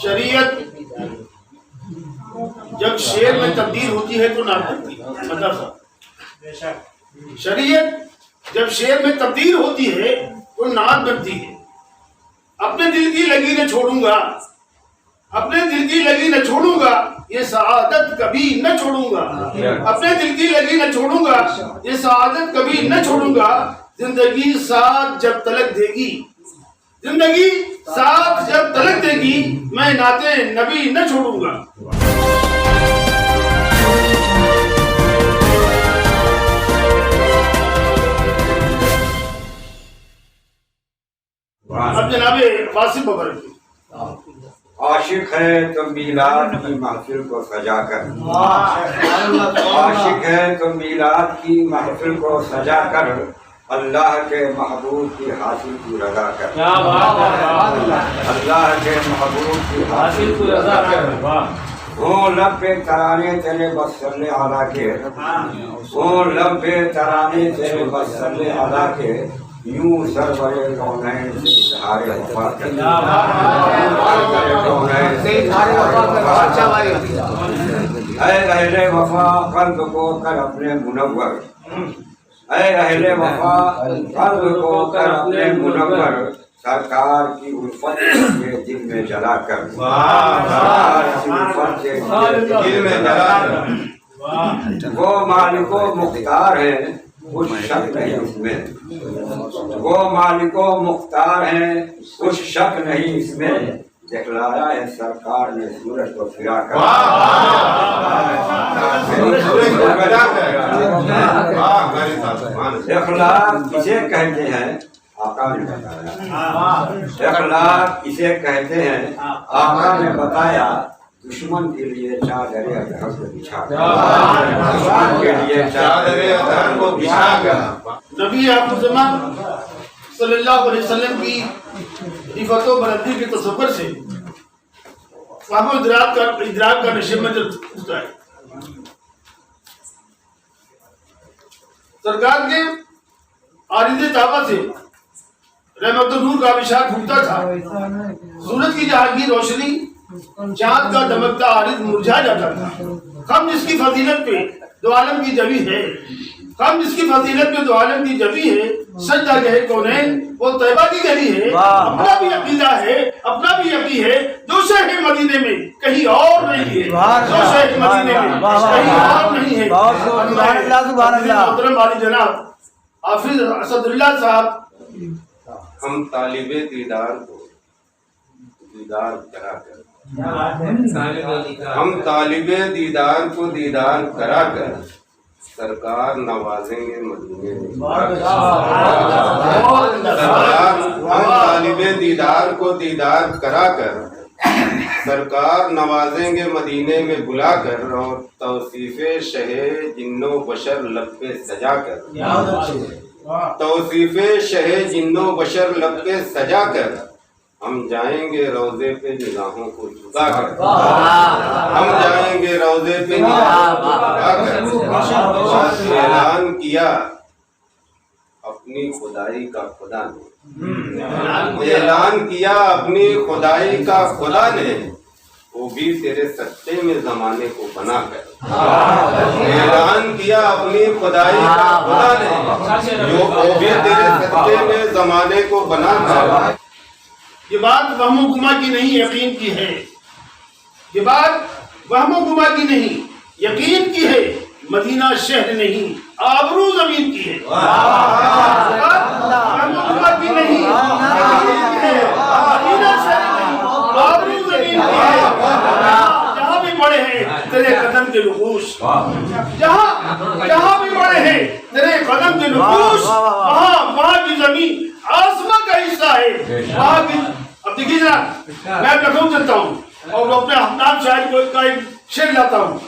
شریعت جب شعر میں تبدیل ہوتی ہے تو نعت بنتی ہے. شریعت جب شعر میں تبدیل ہوتی ہے تو نعت بنتی ہے. اپنے دل کی لگی نہ چھوڑوں گا، اپنے دل کی لگی نہ چھوڑوں گا، یہ سعادت کبھی نہ چھوڑوں گا. اپنے دل کی لگی نہ چھوڑوں گا، یہ سعادت کبھی نہ چھوڑوں گا. زندگی ساتھ جب تلک دے گی، زندگی ساتھ جب تلک دے گی، میں نعت نبی نہ چھوڑوں گا. اب جناب قاسم ببر کی عاشق ہے تو میلاد کی محفل کو سجا کر، عاشق ہے تو میلاد کی محفل کو سجا کر، اللہ کے محبوب کی حاصل کی رضا کر، اللہ کے محبوب کی حاصل کی رضا کر. ہوں لب پہ ترانے تیرے بس صلی علیہ کے، ہوں لب پہ ترانے تیرے بس صلی علیہ کے، یوں سرور کونین سے اظہار وفا کر، اے اہل وفا قلب کو کر اپنے منور، اے اہل وفا قلب کو کر اپنے منور، سرکار کی الفت کے دل میں جلا کر، سرکار کی الفت کے دل میں جلا کر. وہ مالک و مختار ہے کچھ شک نہیں اس میں، وہ مالک و مختار ہیں کچھ شک نہیں اس میں، دکھلایا ہے سرکار نے سورج کو پھرا کر. اخلاق اسے کہتے ہیں، آقا نے بتایا، اخلاق اسے کہتے ہیں، آقا نے بتایا. دشمن کے لیے چادر ادھر کو بچھا کر، دشمن کے لیے چادر ادھر کو بچھا کر. نبی اکرم صلی اللہ علیہ وسلم کی رفعت و بلندی کے تصور سے فہم و ادراک کا نشے میں اٹھتا ہے. سرکار کے عارض طاقت سے رحمت النور کا ابھشار پھوٹتا تھا. سورج کی جہانگیر روشنی چاند کا دمکتا عارض مرجھا جاتا تھا. ہم جس کی فضیلت پہ دو عالم کی جبی ہے، ہم جس کی فضیلت پہ دو عالم کی جبی ہے، سجدہ گہ کونین وہ طیبہ کی گلی ہے. اپنا بھی عقیدہ ہے، اپنا بھی یقین ہے، جو شہر مدینے میں کہیں اور نہیں ہے، جو شہر مدینے میں کہیں اور نہیں ہے. محترم عالی جناب حافظ اسد اللہ صاحب، ہم طالب دیدار کو دیدار کرا کر، ہم طالب دیدار کو دیدار کرا کر، سرکار نوازیں گے مدینے میں. سرکار ہم طالب دیدار کو دیدار کرا کر، سرکار نوازیں گے مدینے میں بلا کر، اور توصیف شہ جن و بشر لب پہ سجا کر، توصیف شہ جن و بشر لب پہ سجا کر، ہم جائیں گے روضے پہ نگاہوں کو جھکا کر، ہم جائیں گے روضے پہ نگاہوں کو جھکا کر. اعلان کیا اپنی خدائی کا خدا نے، اعلان کیا اپنی خدائی کا خدا نے، وہ بھی تیرے سچے میں زمانے کو بنا کر. اعلان کیا اپنی خدائی کا خدا نے، وہ بھی تیرے سچے میں زمانے کو بنا کر. یہ بات وہم و گما کی نہیں یقین کی ہے، یہ بات وہم و گما کی نہیں یقین کی ہے. مدینہ شہر نہیں آبرو زمین کی ہے. وہم و گما کی نہیں یقین کی ہے، مدینہ شہر نہیں آبرو زمین کی ہے. جہاں بھی پڑے ہیں تیرے قدم کے نقوش، جہاں بھی پڑے ہیں تیرے قدم کے نقوش، وہاں کی زمین آسمان کا حصہ ہے. وہاں کی اب دیکھیے جناب، میں لکھنؤ چلتا ہوں اور اپنے ہمنام شاعر کا ایک شعر لاتا ہوں.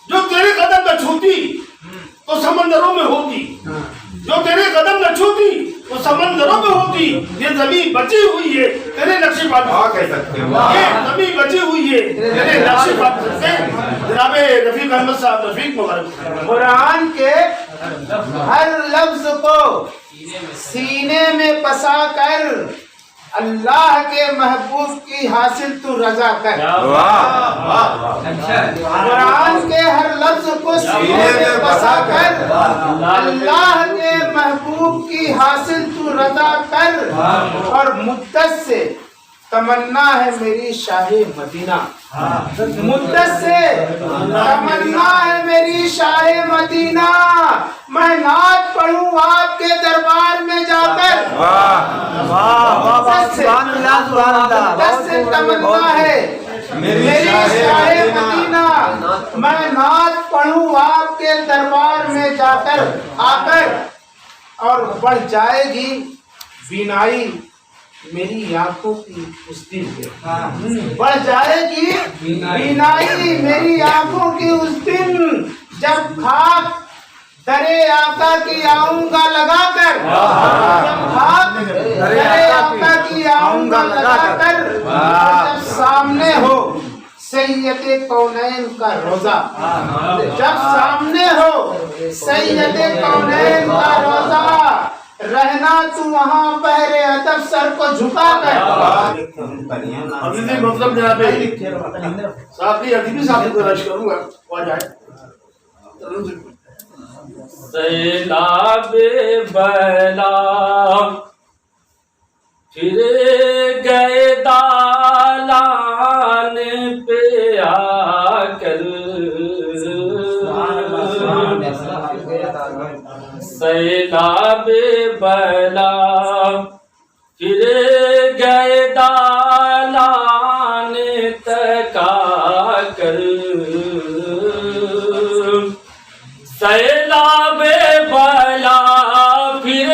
جو تیرے قدم نہ چھوتی تو سمندروں میں ہوتی، جو تیرے قدم نہ چھوتی تو سمندروں میں ہوتی. یہ زمین بچی ہوئی ہے تیرے نقش قدم، یہ زمین بچی ہوئی ہے تیرے نقش قدم سے. جناب رفیق احمد صاحب رفیق مبارک. قرآن کے ہر لفظ کو سینے میں پسا کر اللہ کے محبوب حاصل تو رضا کر، قرآن کے ہر لفظ کو سینے میں بسا کر، اللہ کے محبوب کی حاصل تو رضا کر، اور مدت سے تمنا ہے میری شاہ مدینہ، مدت سے تمنا ہے میری شاہ مدینہ، میں نعت پڑھوں آپ کے دربار میں جا کر، مدت سے تمنا ہے میری شاہ مدینہ، میں نعت پڑھوں آپ کے دربار میں جا کر آ کر، اور بڑھ جائے گی بینائی میری آنکھوں کی اس دن پہ، بڑھ جائے گی بینائی میری آنکھوں کی اس دن، جب خاک درے آقا کی آؤں گا لگا کر، جب خاک درے آقا کی آؤں گا لگا کر، جب سامنے ہو سید کونین کا روزہ، جب سامنے ہو سید کونین کا روزہ، رہنا تو وہاں پہرے ادب سر کو جھکا کر۔ حدیث مطلب جناب ساتھی حدیث ساتھی کو رش کروں گا وہ جائے سیلاب بلا پھر گئے دالان پہ آ کر، سیلاب بلا پھر گئے دالان تک آ کر، سیلاب بلا پھر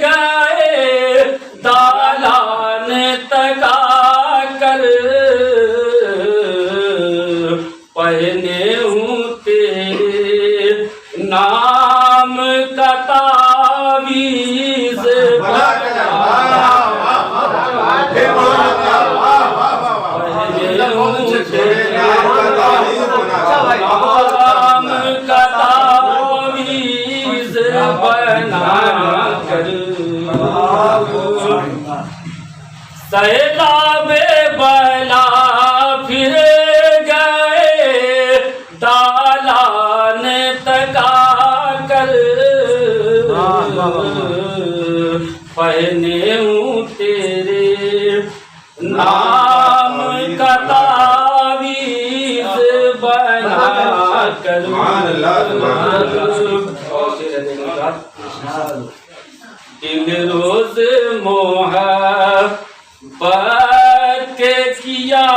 گئے دالان تک آ کر، پہنے ہوں تیرے نام کا تعویذ بنا کر، سیلاب بلا پھر گئے دالان تک آ کر، پہنے ہوں تیرے نام کا تعویذ بنا کر، دل روز محبت کے کیا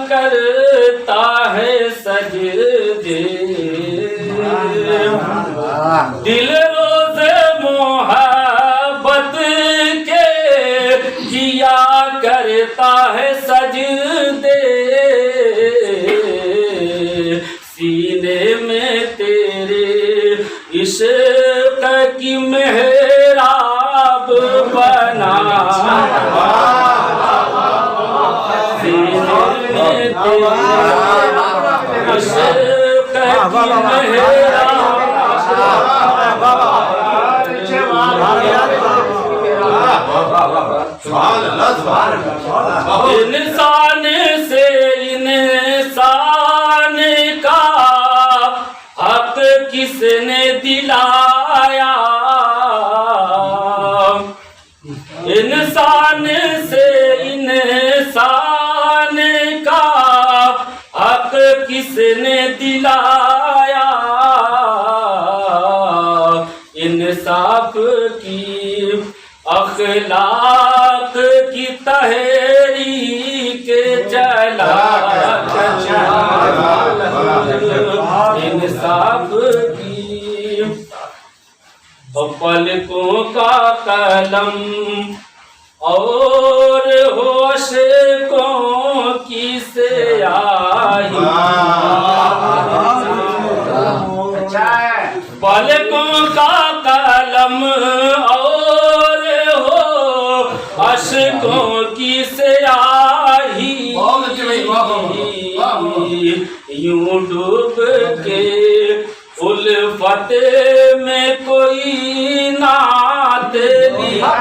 کرتا ہے سجدے، دل روز محبت کے کیا کرتا ہے سجدے، سینے میں تیرے عشق کی محراب بنا، سینے میں تیرے عشق کی محراب، انسان سے انسان کا حق کس نے دلایا، انسان سے انسان کا حق کس نے دلایا، انصاف کی اخلاق کی تحریک چلا، انصاف کی پلکوں کا قلم اور ہوش کو کی سیاہی، پلکوں کا قلم اور ہو اشکوں کی سیاہی، یوں ڈوب کے الفت میں کوئی نعت لکھا،